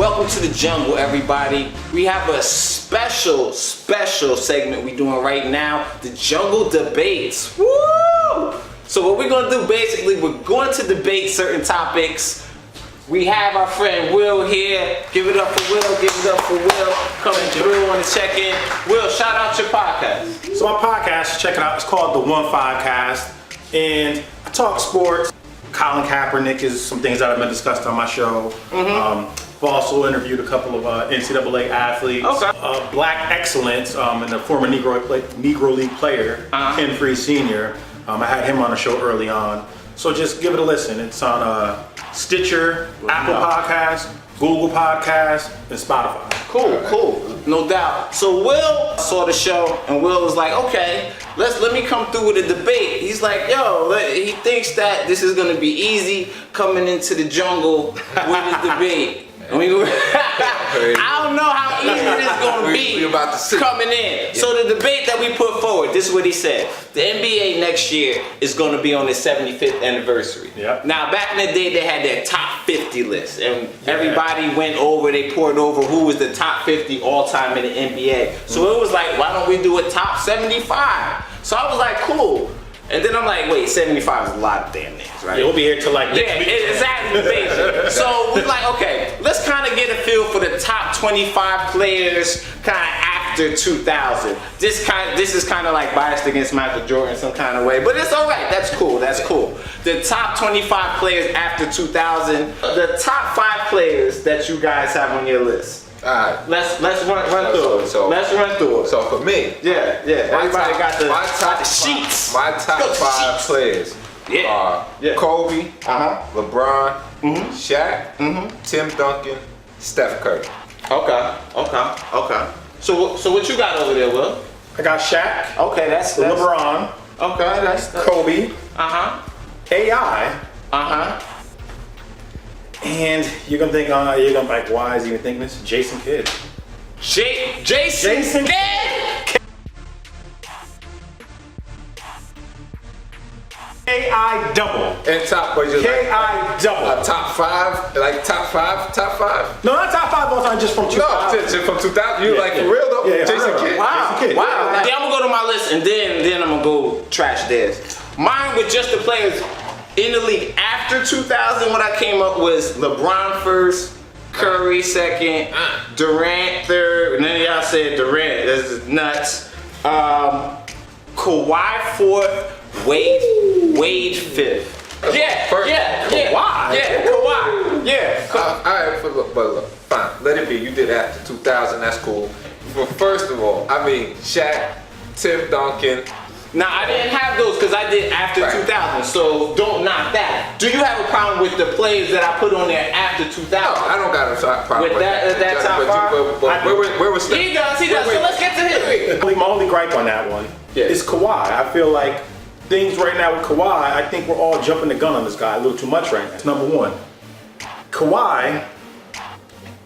Welcome to the jungle, everybody. We have a special segment we're doing right now, the Jungle Debates. Woo! So what we're gonna do, basically, we're going to debate certain topics. We have our friend Will here. Give it up for Will, give it up for Will. Coming through on the check-in. Will, shout out your podcast. So my podcast, check it out, it's called The 1-5 Cast. And I talk sports. Colin Kaepernick is some things that have been discussed on my show. I've also interviewed a couple of NCAA athletes. Okay. Black excellence and a former Negro League player, Ken Free Sr. I had him on the show early on. So just give it a listen. It's on Stitcher, Apple Podcasts, Google Podcasts, and Spotify. Cool. No doubt. So Will saw the show and Will was like, okay, let me come through with a debate. He's like, yo, he thinks that this is gonna be easy coming into the jungle with this debate. I don't know how easy it is gonna be coming in. Yeah. So the debate that we put forward, this is what he said. The NBA next year is gonna be on its 75th anniversary. Yep. Now back in the day they had their top 50 list and everybody went over, they poured over who was the top 50 all time in the NBA. So it was like, why don't we do a top 75? So I was like, cool. And then I'm like, wait, 75 is a lot of damn names, right? Yeah, we'll be here till like next week. Exactly, basically. So we're like, okay, let's kind of get a feel for the top 25 players kind of after 2000. This is kind of like biased against Michael Jordan in some kind of way, but it's all right. That's cool. The top 25 players after 2000. The top 5 players that you guys have on your list. Alright. Let's run through it. Let's run through it. So for me, everybody got the sheets. My top 5 players are Kobe, LeBron, Shaq, Tim Duncan, Steph Curry. Okay. So what you got over there, Will? I got Shaq. Okay, that's LeBron. Okay, that's Kobe. AI. And you're gonna think, like, why is he even thinking this? Jason Kidd. Jason Kidd. K.I. double. And top, but just K.I. double. Top 5, like top 5. No, not top 5 all time, just from 2000. No, just from 2000. You like for real though? Yeah, Jason Kidd. Wow. Jason Kidd. Then I'm gonna go to my list and then I'm gonna go trash theirs. Mine with just the players in the league after 2000, what I came up was LeBron first, Curry second, Durant third, none of y'all said Durant, this is nuts. Kawhi fourth, Wade fifth. Kawhi. Alright, but look, fine, let it be. You did after 2000, that's cool. But first of all, I mean, Shaq, Tim Duncan. Now, I didn't have those because I did after 2000, so don't knock that. Do you have a problem with the players that I put on there after 2000? No, I don't got a problem with that top 5. Where was Steph? He does. So let's get to him. My only gripe on that one is Kawhi. I feel like things right now with Kawhi, I think we're all jumping the gun on this guy a little too much right now. Number one, Kawhi,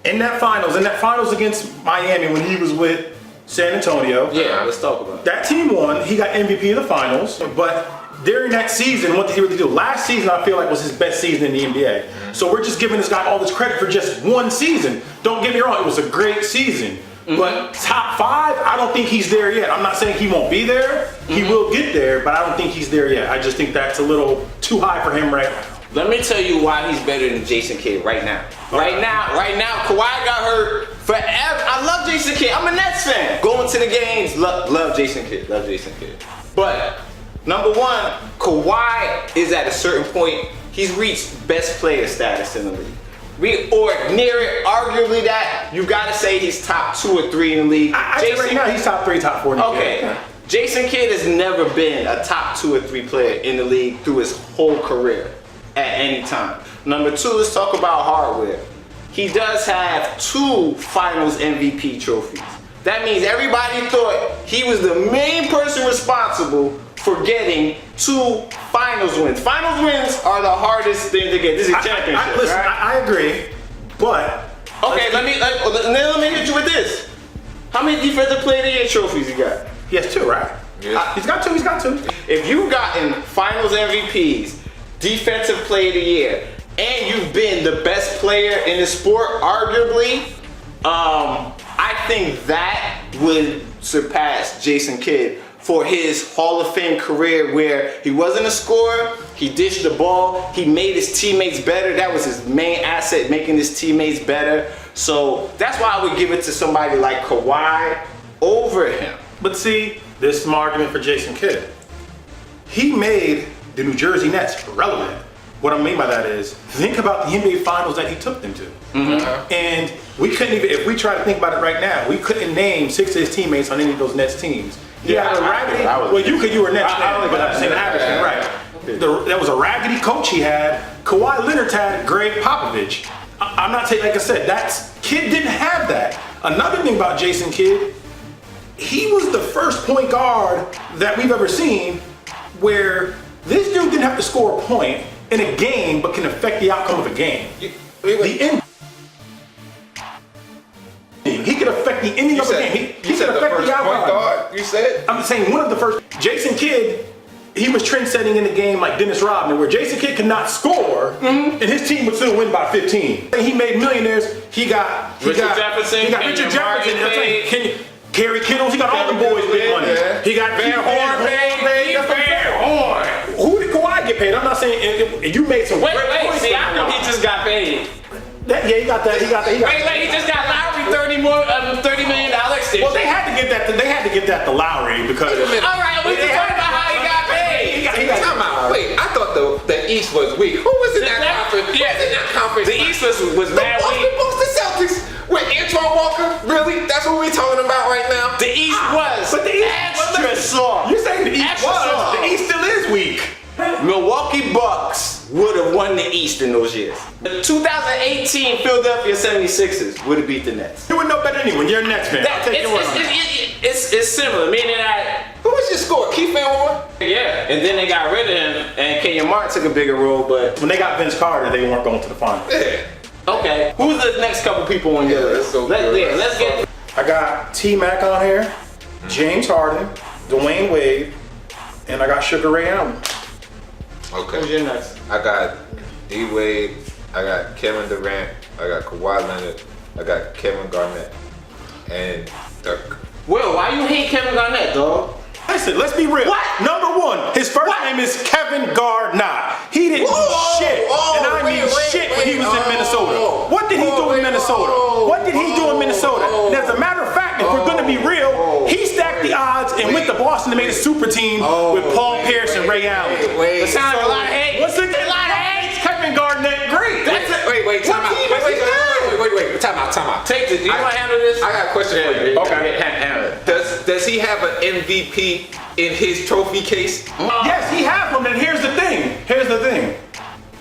in that finals against Miami when he was with San Antonio. Yeah, let's talk about it. That team won. He got MVP of the finals. But during that season, what did he really do? Last season, I feel like was his best season in the NBA. So we're just giving this guy all this credit for just one season. Don't get me wrong, it was a great season. But top 5, I don't think he's there yet. I'm not saying he won't be there. He will get there, but I don't think he's there yet. I just think that's a little too high for him right now. Let me tell you why he's better than Jason Kidd right now. Right now, Kawhi got hurt forever. I love Jason Kidd. I'm a Nets fan. Going to the games, love Jason Kidd. But number one, Kawhi is at a certain point, he's reached best player status in the league. Or near it, arguably that, you gotta say he's top 2 or 3 in the league. Right now he's top 3, top 4 in the league. Okay. Jason Kidd has never been a top 2 or 3 player in the league through his whole career at any time. Number 2, let's talk about hardware. He does have 2 finals MVP trophies. That means everybody thought he was the main person responsible for getting 2 finals wins. Finals wins are the hardest thing to get. This is a championship, listen, right? I agree, but... Okay, let me hit you with this. How many defensive player of the year trophies you got? He has 2, right? Yeah. He's got 2. If you gotten finals MVPs, defensive player of the year, and you've been the best player in the sport, arguably, I think that would surpass Jason Kidd for his Hall of Fame career, where he wasn't a scorer, he dished the ball, he made his teammates better. That was his main asset, making his teammates better. So that's why I would give it to somebody like Kawhi over him. But see, there's some argument for Jason Kidd. He made the New Jersey Nets relevant. What I mean by that is, think about the NBA Finals that he took them to. And we couldn't even, if we try to think about it right now, we couldn't name 6 of his teammates on any of those Nets teams. Yeah, had a raggedy, well, you were Nets fan, but I'm saying Iverson, right. That was a raggedy coach he had. Kawhi Leonard had Greg Popovich. I'm not saying, like I said, Kidd didn't have that. Another thing about Jason Kidd, he was the first point guard that we've ever seen where this dude didn't have to score a point in a game, but can affect the outcome of a game. He could affect the ending of a game. He could affect the outcome. You said? I'm saying one of the first. Jason Kidd, he was trend-setting in the game like Dennis Rodman, where Jason Kidd could not score, and his team would still win by 15. He made millionaires. He got Richard Jefferson. Kerry Kittles. He got all the boys big money. He got Van Horn paid. Who did Kawhi get paid? I'm not saying you made some. Wait. See, I know he just got paid. He got that. He just got Lowry $30 million extension. Well, they had to get that. They had to get that to Lowry because. All right, we can talk about how he got paid. Time out. Wait, I thought the East was weak. Who was in that conference? Yeah, in that conference. The East was mad weak. The Boston Celtics with Antoine Walker. Really? That's what we're talking about right now. The East was, but the East extra soft. You're saying the East was. Soft. The East still is weak. Milwaukee Bucks would have won the East in those years. The 2018 Philadelphia 76ers would have beat the Nets. You would know better than anyone. You're a Nets fan. It's similar, meaning that. Who was your scorer? Keith Van Horn? Yeah, and then they got rid of him, and Kenyon Martin took a bigger role, but. When they got Vince Carter, they weren't going to the finals. Yeah. Okay, who's the next couple people on your list? Let's get. I got T-Mac on here, James Harden, Dwayne Wade, and I got Sugar Ray Allen. Okay. Who's your next? I got D-Wade, I got Kevin Durant, I got Kawhi Leonard, I got Kevin Garnett, and Dirk. Will, why you hate Kevin Garnett, dog? Listen, let's be real. What? Number one, his first name is Kevin Garnett. He didn't do shit, and I mean shit when he was in Minnesota. What did he do in Minnesota? What did he do in Minnesota? And as a matter of fact, if we're gonna be real, he stacked the odds and went to Boston and made a super team with Paul Pierce and Ray Allen. It sounds like a lot of hate. What's the a lot of hate? Kevin Garnett, great. Wait, time out. Wait, time out. Take this. Do you want to handle this? I got a question for you. Okay. Handle it. Does he have an MVP in his trophy case? Yes, he has one. And here's the thing.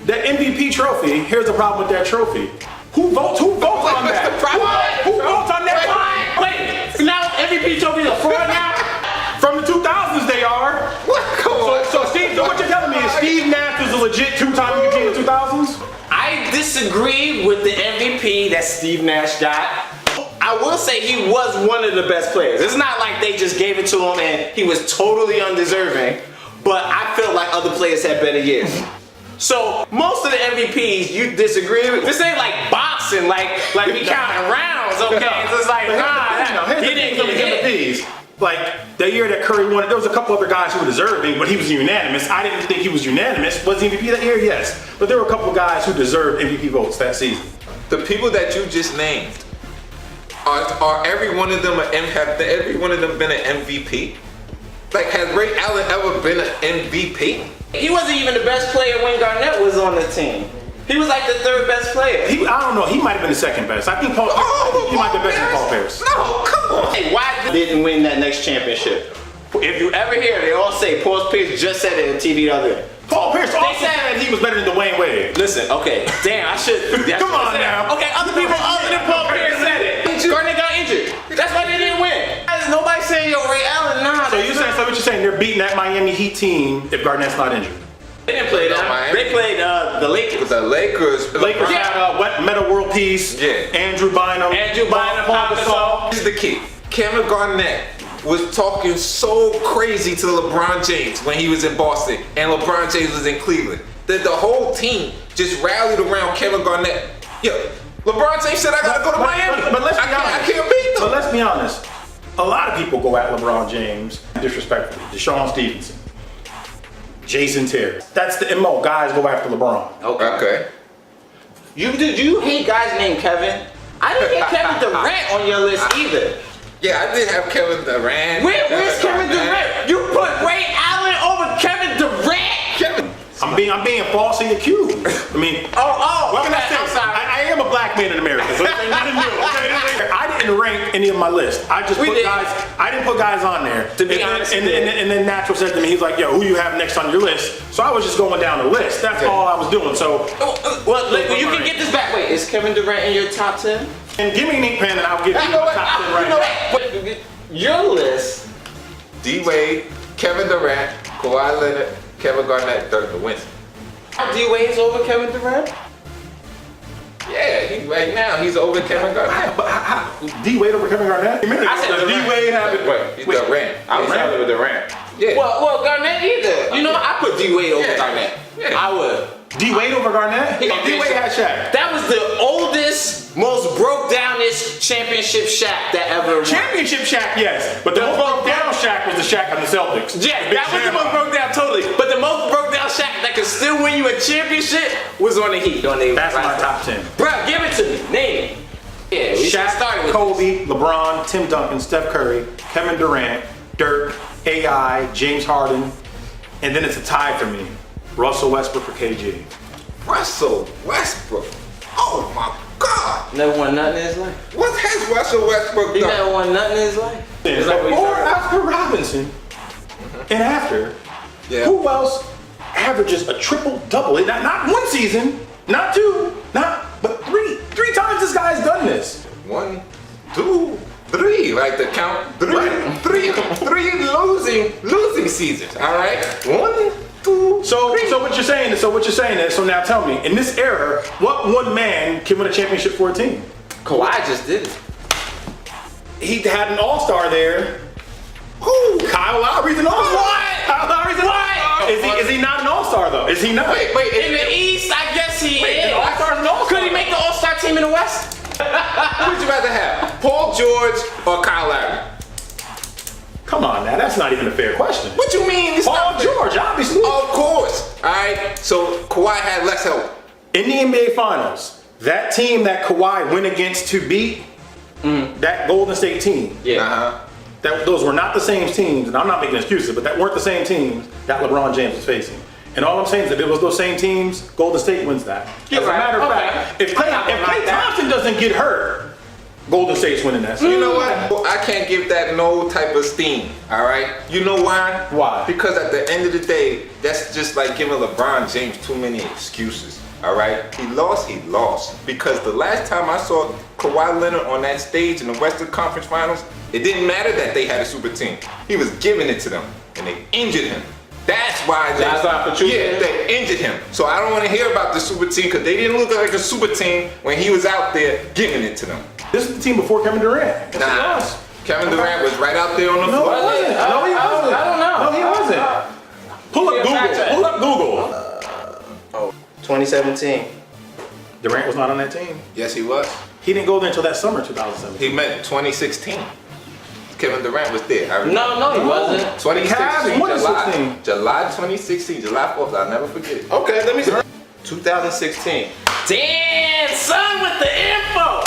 That MVP trophy. Here's the problem with that trophy. Who votes on that? Who votes on that? Wait. Now MVP trophies are fraud now. From the 2000s, they are. What? Come on. So what you're telling me is Steve Nash was a legit 2-time MVP in the 2000s? I disagree with the MVP that Steve Nash got. I will say he was one of the best players. It's not like they just gave it to him and he was totally undeserving, but I felt like other players had better years. So most of the MVPs you disagree with. This ain't like boxing, like we counting rounds, okay? It's like, he didn't get hit. Like the year that Curry won it, there was a couple other guys who were deserving, but he was unanimous. I didn't think he was unanimous. Was he MVP that year? Yes. But there were a couple of guys who deserved MVP votes that season. The people that you just named, are every one of them have every one of them been an MVP? Like, has Ray Allen ever been an MVP? He wasn't even the best player when Garnett was on the team. He was like the third best player. I don't know. He might have been the second best. I think he might have been better than Paul Pierce. No, come on. Hey, why didn't win that next championship? If you ever hear, they all say Paul Pierce just said it on TV the other day. Paul Pierce also said he was better than Dwayne Wade. Listen, okay, damn, I should. Come on now. Okay, other people other than Paul Pierce said it. Garnett got injured. That's why they didn't win. Nobody saying yo Ray Allen. Nah. So what you're saying? They're beating that Miami Heat team if Garnett's not injured. They didn't play that. They played the Lakers. The Lakers had Meta World Peace. Yeah. Andrew Bynum. Paul Gasol. This is the key. Kevin Garnett was talking so crazy to LeBron James when he was in Boston and LeBron James was in Cleveland that the whole team just rallied around Kevin Garnett. Yo, LeBron James said I gotta go to Miami. But let's be I honest. can't beat them. But let's be honest. A lot of people go at LeBron James disrespectfully. Deshaun Stevenson, Jason Terry. That's the MO. Guys go after LeBron. Okay. You hate guys named Kevin? I didn't get Kevin Durant on your list either. Yeah, I did have Kevin Durant. Where's Kevin Durant? You put Ray Allen over Kevin Durant? Kevin. I'm being falsely accused. I mean, what can I say? I'm sorry. I am a black man in America. So it's nothing new, okay? I didn't rank any of my list. I just put guys. I didn't put guys on there. To be honest, and then Natural said to me, he's like, "Yo, who you have next on your list?" So I was just going down the list. That's all I was doing. So, Well, look, you can get this back. Wait, is Kevin Durant in your top 10? and give me an ink pen, and I'll give you You know my what? top 10 right You know now. what? Your list. D Wade, Kevin Durant, Kawhi Leonard, Kevin Garnett, Dirk Nowitzki. D Wade's over Kevin Durant? Yeah, right now he's over Kevin Garnett. But D Wade over Kevin Garnett? I said D Durant. Wade have it. Wait, Durant. I was Durant? with Durant. Yeah. Well, Garnett either. You know, I put D Wade over Yeah. Garnett. Yeah. I would. D Wade over Garnett? He D gonna be Wade had Shaq. That was the oldest, most broke downest championship Shaq that ever won. Championship Shaq, yes. But the most broke down Shaq was the Shaq on the Celtics. Yeah, Big that was the Shaq. most broke down totally. But the most broke down Shaq that could still win you a championship was on the Heat. That's my top 10. Bruh, give it to me. Name it. Yeah, we should Shaq, start with Kobe, LeBron, Tim Duncan, Steph Curry, Kevin Durant, Dirk, AI, James Harden, and then it's a tie for me. Russell Westbrook or KG. Russell Westbrook. Oh my God. Never won nothing in his life. What has Russell Westbrook He done? never won nothing in his life. It's like what you Before said. Oscar Robinson, and after, Yeah. who else averages a triple double? Not one season, not two, but three. 3 times this guy's done this. 1, 2, 3. Like the count. Three losing seasons. All right. 1, 2. So what you're saying is, so now tell me, in this era, what one man can win a championship for a team? Kawhi just did it. He had an all-star there. Who? Kyle Lowry's an all-star. What? Kyle Lowry's an all-star. Is he not an all-star though? Is he not? Wait. In the East, I guess he is. an all-star's an all-star. Could he make the All-Star team in the West? Who would you rather have? Paul George or Kyle Lowry? Come on now, that's not even a fair question. What you mean? It's Paul not fair. George, obviously. Of course. All right. So Kawhi had less help. In the NBA Finals, that team that Kawhi went against to beat that Golden State team, Uh-huh. those were not the same teams, and I'm not making excuses, but that weren't the same teams that LeBron James was facing. And all I'm saying is that if it was those same teams, Golden State wins that. As a right. matter of Okay. fact, if I'm not gonna Klay knock that. Thompson doesn't get hurt, Golden State's winning that. You know what? Well, I can't give that no type of steam. All right. You know why? Why? Because at the end of the day, that's just like giving LeBron James too many excuses. All right. He lost. Because the last time I saw Kawhi Leonard on that stage in the Western Conference Finals, it didn't matter that they had a super team. He was giving it to them, and they injured him. That's why That's why for choosing yeah, him? they injured him. So I don't want to hear about the super team because they didn't look like a super team when he was out there giving it to them. This is the team before Kevin Durant. Yes, it Nah, was. Kevin Durant was right out there on the No, floor. he wasn't. No, he wasn't. I don't know. No, he wasn't. Pull up Yeah, Google. fact check. Pull up Google. 2017. Durant was not on that team. Yes, he was. He didn't go there until that summer 2017. He meant 2016. Kevin Durant was there. I remember. No, he wasn't. 2016, Cavs won in July. 16. July 2016, July 4th. I'll never forget it. Okay, let me see. 2016. Damn, son with the info.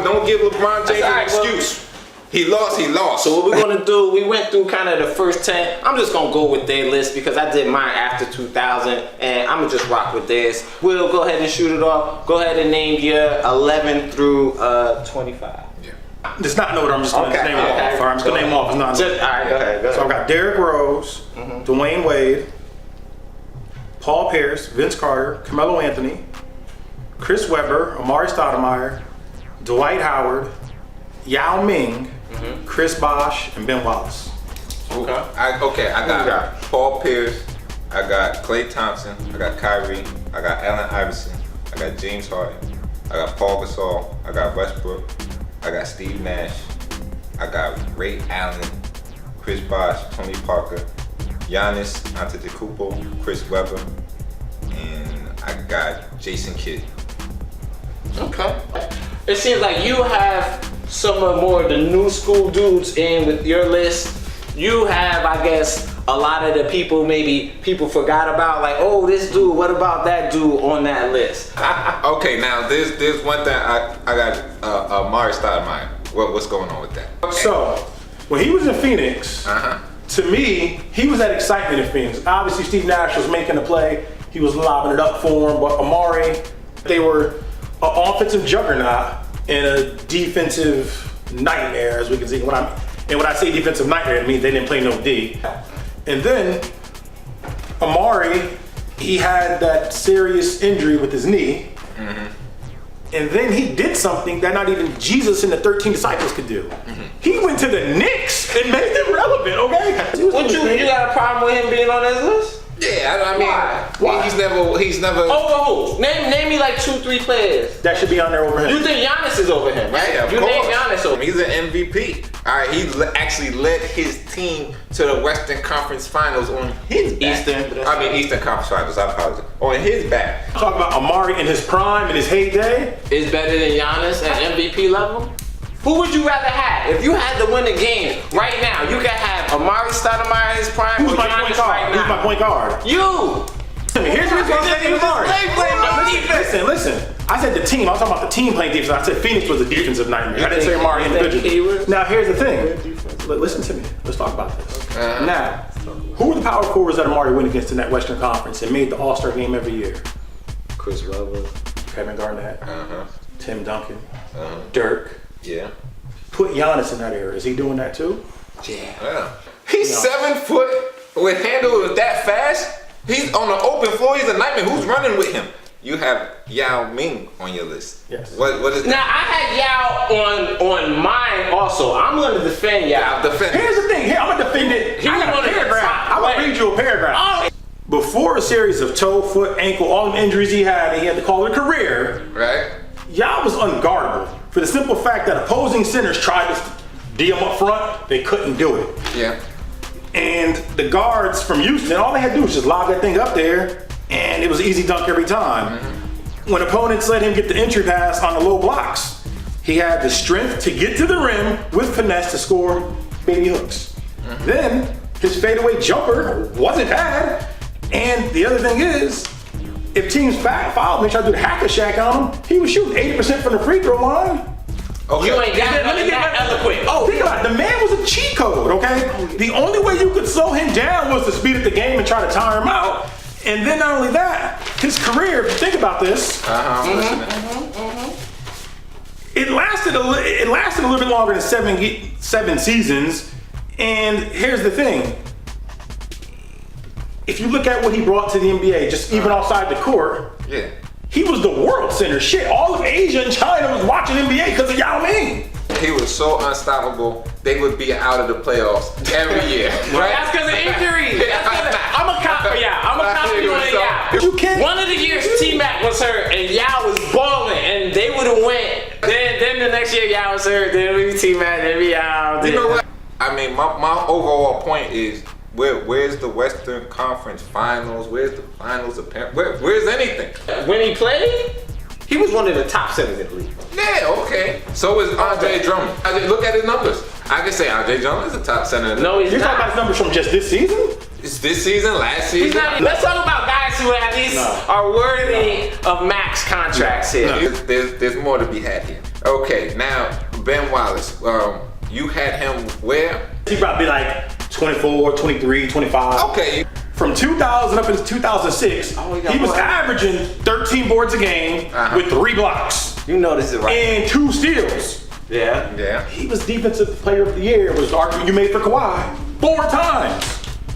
Don't give LeBron James That's all an right, well- excuse. He lost. So what we're gonna do, we went through kind of the first 10. I'm just gonna go with their list because I did mine after 2000 and I'm gonna just rock with theirs. We'll go ahead and shoot it off. Go ahead and name your 11 through 25. It's not in order. I'm just going to Okay, name them okay. off. Or I'm just going to name them off. It's not in order. Just, all right, go ahead. So I've got Derrick Rose, Dwayne Wade, Paul Pierce, Vince Carter, Carmelo Anthony, Chris Webber, Amari Stoudemire, Dwight Howard, Yao Ming, Chris Bosh, and Ben Wallace. Okay. I Who you got got? Paul Pierce. I got Klay Thompson. I got Kyrie. I got Allen Iverson. I got James Harden. I got Paul Gasol. I got Westbrook. I got Steve Nash. I got Ray Allen, Chris Bosh, Tony Parker, Giannis Antetokounmpo, Chris Webber, and I got Jason Kidd. Okay. It seems like you have some of more of the new school dudes in with your list. You have, I guess, a lot of the people maybe people forgot about, like, oh, this dude, what about that dude on that list? Okay, now there's one thing I got Amari Stoudemire. What's going on with that? So, when he was in Phoenix, to me, he was that excitement in Phoenix. Obviously, Steve Nash was making the play. He was lobbing it up for him. But Amari, they were an offensive juggernaut and a defensive nightmare, as we can see. When I say defensive nightmare, it means they didn't play no D. And then Amari, he had that serious injury with his knee. And then he did something that not even Jesus and the 13 disciples could do. He went to the Knicks and made them relevant, okay? What you got a problem with him being on this list? Yeah, I mean, Why? he's never. Over who? Name me like 2-3 players. That should be on there over him. You think Giannis is over him, right? Yeah, of you course. name Giannis over him. He's an MVP. All right, he actually led his team to the Western Conference Finals on his back. Eastern Conference Finals. I apologize. On his back. Talk about Amari in his prime, in his heyday. Is better than Giannis at MVP level? Who would you rather have? If you had to win a game right now, you could have Amari Stoudemire in his prime Who's or my point Giannis guard? right Who's my now. point guard? You! Here's what I'm saying, Amari. Listen. I said the team. I was talking about the team playing defense. I said Phoenix was a defensive nightmare. I didn't say Amari individually. Now here's the thing. Listen to me. Let's talk about this. Now, who were the power forwards that Amari went against in that Western Conference and made the All-Star game every year? Chris Webber. Kevin Garnett. Tim Duncan. Dirk. Yeah. Put Giannis in that era. Is he doing that too? Yeah. He's 7 foot with handle that fast. He's on the open floor. He's a nightmare. Who's running with him? You have Yao Ming on your list. Yes. What is Now that? I had Yao on mine also. I'm going to defend Yao. Here's the thing. Here, I'm gonna defend it. He I was got one a of the paragraph. top I'm gonna players. read you a paragraph. Oh, Before a series of toe, foot, ankle, all the injuries he had to call it a career, Right? Yao was unguardable for the simple fact that opposing centers tried to D him up front, they couldn't do it. Yeah. And the guards from Houston, all they had to do was just lob that thing up there, and it was an easy dunk every time. When opponents let him get the entry pass on the low blocks, he had the strength to get to the rim with finesse to score baby hooks. Then his fadeaway jumper wasn't bad. And the other thing is, if teams fouled him, try to do the hack a shack on him, he was shooting 80% from the free throw line. Okay. you ain't got nothing that eloquent. Oh, Think about it, the man was a cheat code, okay? The only way you could slow him down was to speed up the game and try to tire him out. And then not only that, his career, think about this, it lasted a little bit longer than seven seasons. And here's the thing. If you look at what he brought to the NBA, just even outside the court, Yeah. he was the world center. Shit, all of Asia and China was watching NBA because of Yao Ming. He was so unstoppable, they would be out of the playoffs every year. Right? that's because of injuries. I'm a cop for Yao. I'm a cop for you on Yao. You can't. One of the years T-Mac was hurt and Yao was balling and they would have went. Then the next year Yao was hurt, then we T-Mac, then we Yao. You know what? I mean, my overall point is, where's the Western Conference Finals? Where's the Finals apparent? Where's anything? When he played, he was one of the top centers in the league. Yeah, okay. So is Andre Drummond. Look at his numbers. I can say Andre Drummond is a top center. No, he's You're not. talking about his numbers from just this season? It's this season, last He's season. not. Let's talk about guys who at least are worthy of max contracts here. There's more to be had here. Okay, now Ben Wallace. You had him where? He probably like 24, 23, 25. Okay. From 2000 up into 2006, he was averaging 13 boards a game with 3 blocks You know this is right. and 2 steals. Yeah. Yeah. He was Defensive Player of the Year, was the argument you made for Kawhi 4 times.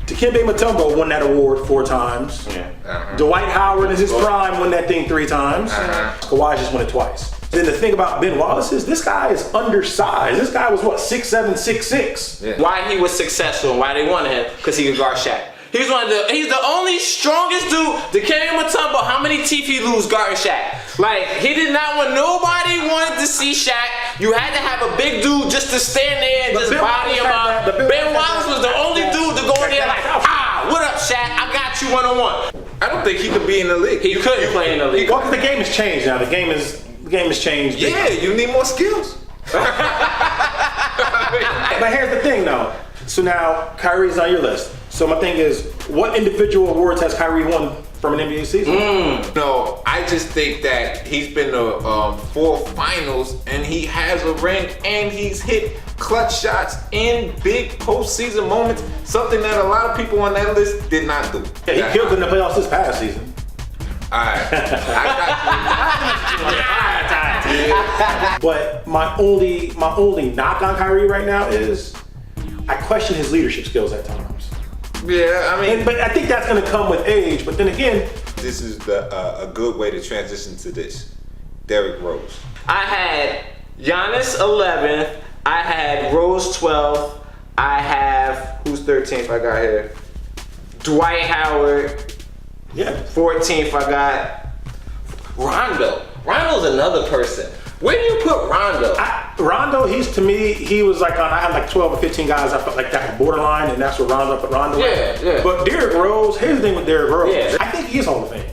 Dikembe Mutombo won that award 4 times. Yeah. Dwight Howard in his prime won that thing 3 times. Kawhi just won it twice. Then the thing about Ben Wallace is this guy is undersized. This guy was what, 6'7", 6'6". Yeah. Why he was successful and why they wanted him? Because he could guard Shaq. He's the only strongest dude. Dikembe Mutombo, how many teeth he lose guarding Shaq? Like, he did not want, nobody wanted to see Shaq. You had to have a big dude just to stand there and But just Ben body him Wallace had up. that. Ben Wallace was the only dude to go in there like, ah, what up, Shaq? I got you one-on-one. I don't think he could be in the league. He couldn't play in the league. Well, 'cause the game has changed now. The game has changed. Yeah, you need more skills. But here's the thing, though. So now Kyrie's on your list. So my thing is, what individual awards has Kyrie won from an NBA season? No, I just think that he's been to 4 finals and he has a ring and he's hit clutch shots in big postseason moments, something that a lot of people on that list did not do. Yeah, he killed in the playoffs this past season. Alright. But my only knock on Kyrie right now is I question his leadership skills at times. Yeah, I mean, But I think that's going to come with age. But then again, this is a good way to transition to this. Derrick Rose. I had Giannis 11th. I had Rose 12th. I have, who's 13th I got here? Dwight Howard. yeah, 14th I got Rondo. Rondo's another person. Where do you put Rondo? Rondo, he was like I had like 12 or 15 guys I felt like that were borderline, and that's where Rondo put Rondo. Yeah. But Derrick Rose, here's the thing with Derrick Rose. Yeah. I think he is Hall of Fame.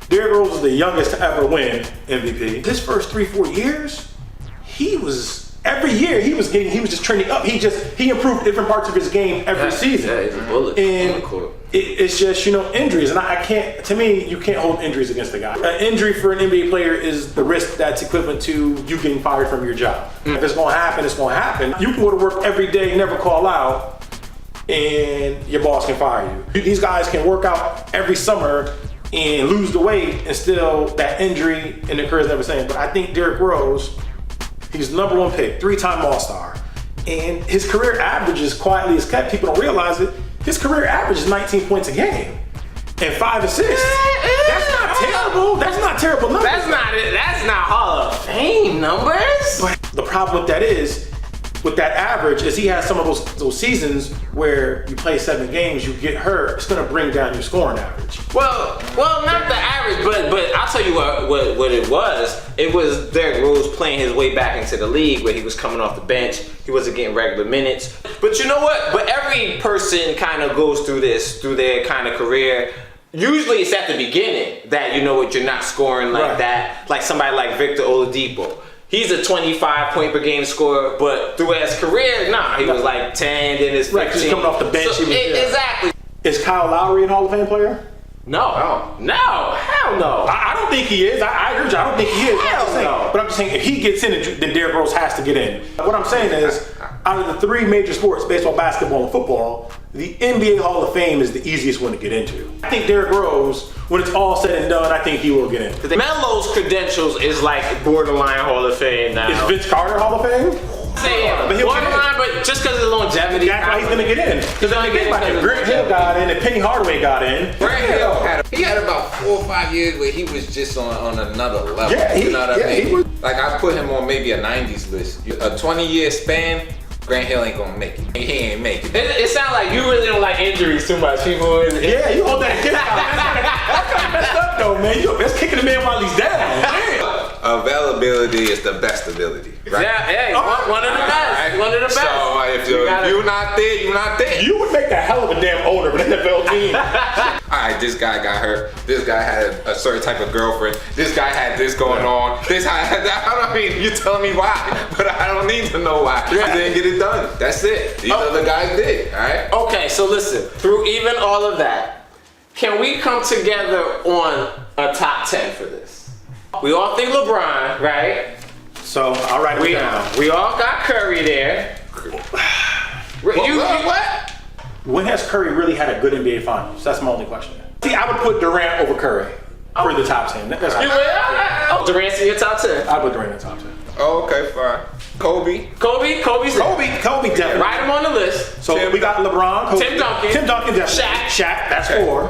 Derrick Rose is the youngest to ever win MVP. His first 3-4 years, every year he was just trending up. He improved different parts of his game every season. Yeah, he's a bullet. And On the court. it's just, injuries. And I can't, to me, you can't hold injuries against a guy. An injury for an NBA player is the risk that's equivalent to you getting fired from your job. If it's going to happen, it's going to happen. You can go to work every day, never call out, and your boss can fire you. These guys can work out every summer and lose the weight, and still that injury in their career is never the same. But I think Derrick Rose, he's number 1 pick, 3-time All-Star. And his career average is quietly as kept. People don't realize it. His career average is 19 points a game and 5 assists. That's not terrible. That's not terrible numbers. That's not Hall of Fame numbers. But the problem with that is, with that average, is he has some of those seasons where you play 7 games, you get hurt. It's going to bring down your scoring average. Well, not the average, but I'll tell you what it was. It was Derrick Rose playing his way back into the league where he was coming off the bench. He wasn't getting regular minutes. But you know what? But every person kind of goes through their kind of career. Usually it's at the beginning that you're not scoring like Right. that. Like somebody like Victor Oladipo. He's a 25 point per game scorer, but through his career, he was like 10, then it's 15. Right, just coming off the bench, he was- yeah. Exactly. Is Kyle Lowry an Hall of Fame player? No, hell no. I don't think he is. I agree with you. I don't think he is. Hell no. But I'm just saying, if he gets in, then Derrick Rose has to get in. What I'm saying is, out of the 3 major sports, baseball, basketball, and football, the NBA Hall of Fame is the easiest one to get into. I think Derrick Rose, when it's all said and done, I think he will get in. Melo's credentials is like borderline Hall of Fame now. Is Vince Carter Hall of Fame? But he'll get in. Borderline, but just because of the longevity. That's why he's gonna get in. Because I think about it, Grant Hill got in, and Penny Hardaway got in. Grant Hill had about 4 or 5 years where he was just on another level. Yeah, you know what I mean? he was. Like I put him on maybe a 90s list. A 20-year span, Grant Hill ain't gonna make it. He ain't make it. It sounds like you really don't like injuries too much. People, Yeah, you hold that kid out. That's kind of messed up though, man. That's kicking the man while he's down. Man. Availability is the best ability, right? Yeah, hey, one of the best. Alright. One of the best. So if you're not there, you're not there. You would make a hell of a damn owner of an NFL team. Alright, this guy got hurt. This guy had a certain type of girlfriend. This guy had this going on. This guy had that. I mean, you're telling me why, but I don't need to know why. I didn't get it done. That's it. These other guys did, alright? Okay, so listen, through even all of that, can we come together on a top 10 for this? We all think LeBron, right? So, I'll write it down. We all got Curry there. What? When has Curry really had a good NBA Finals? That's my only question. See, I would put Durant over Curry for the top 10. That's Durant's in your top 10. I would Durant in the top 10. Oh, okay, fine. Kobe's there. Kobe definitely. Write him on the list. So we got LeBron, Kobe, Tim Duncan. definitely. Shaq, that's 4.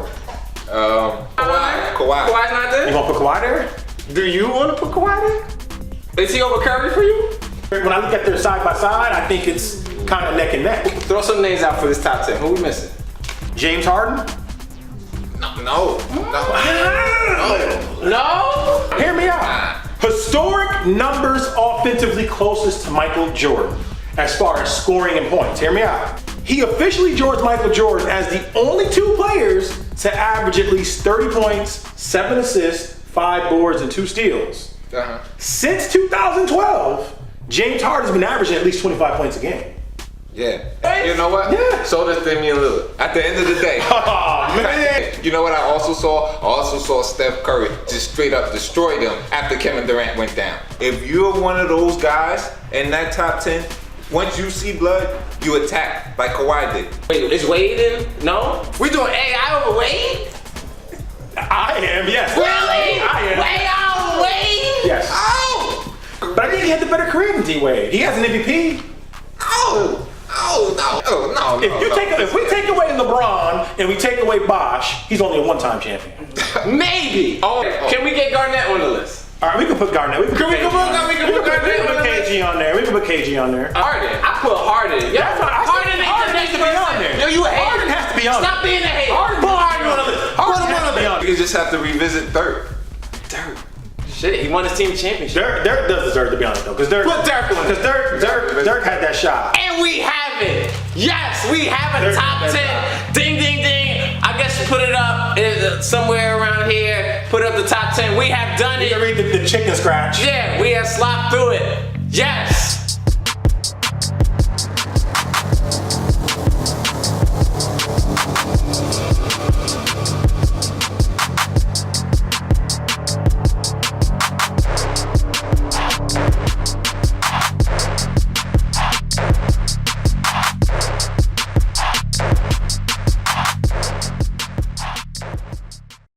Kawhi. Kawhi's not there? You gonna put Kawhi there? Do you want to put Kawhi there? Is he over Curry for you? When I look at their side by side, I think it's kind of neck and neck. Throw some names out for this top 10. Who we missing? James Harden? No. No? Hear me out. Historic numbers offensively closest to Michael Jordan as far as scoring and points. Hear me out. He officially Michael Jordan as the only 2 players to average at least 30 points, 7 assists, 5 boards, and 2 steals. Since 2012, James Harden's been averaging at least 25 points a game. Yeah. You know what? Yeah. So does Damian Lillard. At the end of the day. Oh, man. You know what I also saw? I also saw Steph Curry just straight up destroy them after Kevin Durant went down. If you're one of those guys in that top 10, once you see blood, you attack like Kawhi did. Wait, is Wade in? No? We doing AI over Wade? I am, yes. Really? I am. Way out Wade? Yes. Oh! But I think he had the better career than D-Wade. He has an MVP. Oh! Oh, no. Oh, no. If we take away LeBron and we take away Bosh, he's only a one-time champion. Maybe. Oh, can we get Garnett on the list? All right, we can put Garnett. We can put KG on there. We can put KG on there. Harden. I put Harden. Yeah, Harden needs to be on there. Yo, you a hater. Harden has to be on there. Stop being a hater. Put Harden on the list. Put him on the list. You just have to revisit Dirk. Shit, he won his team championship. Dirk does deserve to be on it though, because Dirk Put Dirk on it. Dirk had that shot. And we have it. Yes, we have a Dirk top had 10. that Ding, ding, ding. I guess you put it up somewhere around here. Put up the top 10. We have done You it. can read the chicken scratch. Yeah, we have slopped through it. Yes.